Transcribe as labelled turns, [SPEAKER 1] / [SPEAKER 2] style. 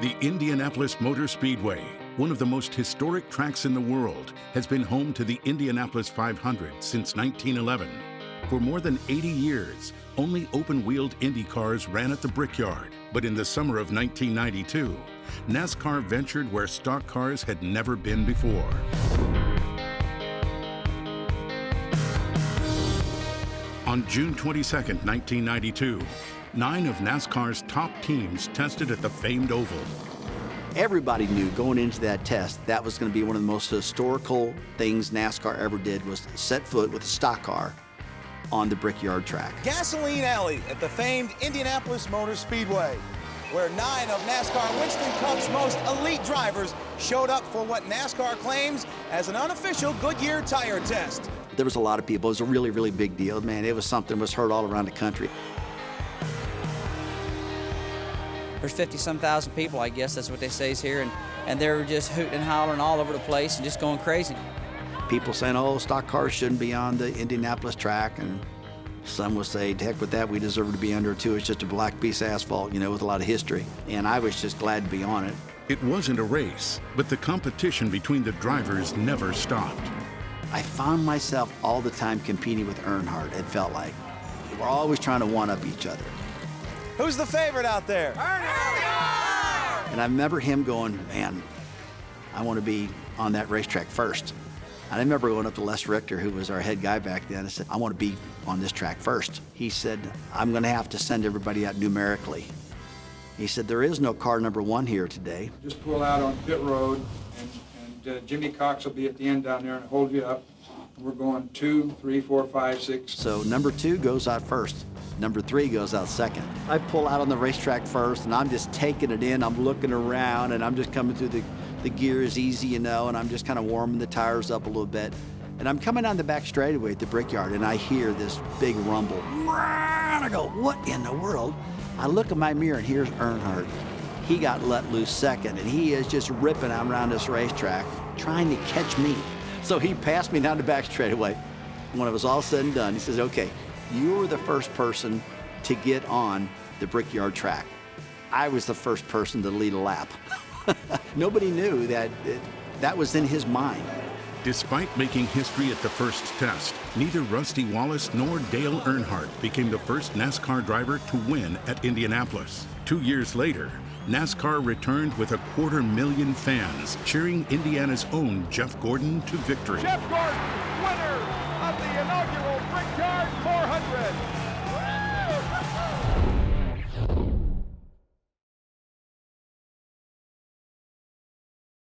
[SPEAKER 1] The Indianapolis Motor Speedway, one of the most historic tracks in the world, has been home to the Indianapolis 500 since 1911. For more than 80 years, only open-wheeled Indy cars ran at the Brickyard. But in the summer of 1992, NASCAR ventured where stock cars had never been before. On June 22, 1992, 9 of NASCAR's top teams tested at the famed oval.
[SPEAKER 2] Everybody knew going into that test that was going to be one of the most historical things NASCAR ever did, was set foot with a stock car on the Brickyard track.
[SPEAKER 3] Gasoline Alley at the famed Indianapolis Motor Speedway, where 9 of NASCAR Winston Cup's most elite drivers showed up for what NASCAR claims as an unofficial Goodyear tire test.
[SPEAKER 2] There was a lot of people. It was a really, really big deal. Man, it was something that was heard all around the country.
[SPEAKER 4] There's 50-some thousand people, I guess that's what they say is here, and they're just hooting and hollering all over the place and just going crazy.
[SPEAKER 2] People saying, oh, stock cars shouldn't be on the Indianapolis track, and some would say, heck with that, we deserve to be under it too. It's just a black piece of asphalt, you know, with a lot of history. And I was just glad to be on it.
[SPEAKER 1] It wasn't a race, but the competition between the drivers never stopped.
[SPEAKER 2] I found myself all the time competing with Earnhardt, it felt like. We were always trying to one-up each other.
[SPEAKER 3] Who's the favorite out there? Earnhardt!
[SPEAKER 2] And I remember him going, man, I want to be on that racetrack first. And I remember going up to Les Richter, who was our head guy back then, and said, I want to be on this track first. He said, I'm going to have to send everybody out numerically. He said, there is no car number 1 here today.
[SPEAKER 5] Just pull out on pit road, and Jimmy Cox will be at the end down there and hold you up. We're going 2, 3, 4, 5, 6.
[SPEAKER 2] So number 2 goes out first. Number 3 goes out second. I pull out on the racetrack first, and I'm just taking it in. I'm looking around, and I'm just coming through the gears easy, you know, and I'm just kind of warming the tires up a little bit. And I'm coming down the back straightaway at the Brickyard, and I hear this big rumble. And I go, what in the world? I look in my mirror, and here's Earnhardt. He got let loose second, and he is just ripping around this racetrack, trying to catch me. So he passed me down the back straightaway. When it was all said and done, he says, okay, you were the first person to get on the Brickyard track. I was the first person to lead a lap. Nobody knew that that was in his mind.
[SPEAKER 1] Despite making history at the first test, neither Rusty Wallace nor Dale Earnhardt became the first NASCAR driver to win at Indianapolis. 2 years later, NASCAR returned with 250,000 fans cheering Indiana's own Jeff Gordon to victory.
[SPEAKER 6] Jeff Gordon, winner of the inaugural Brickyard 400.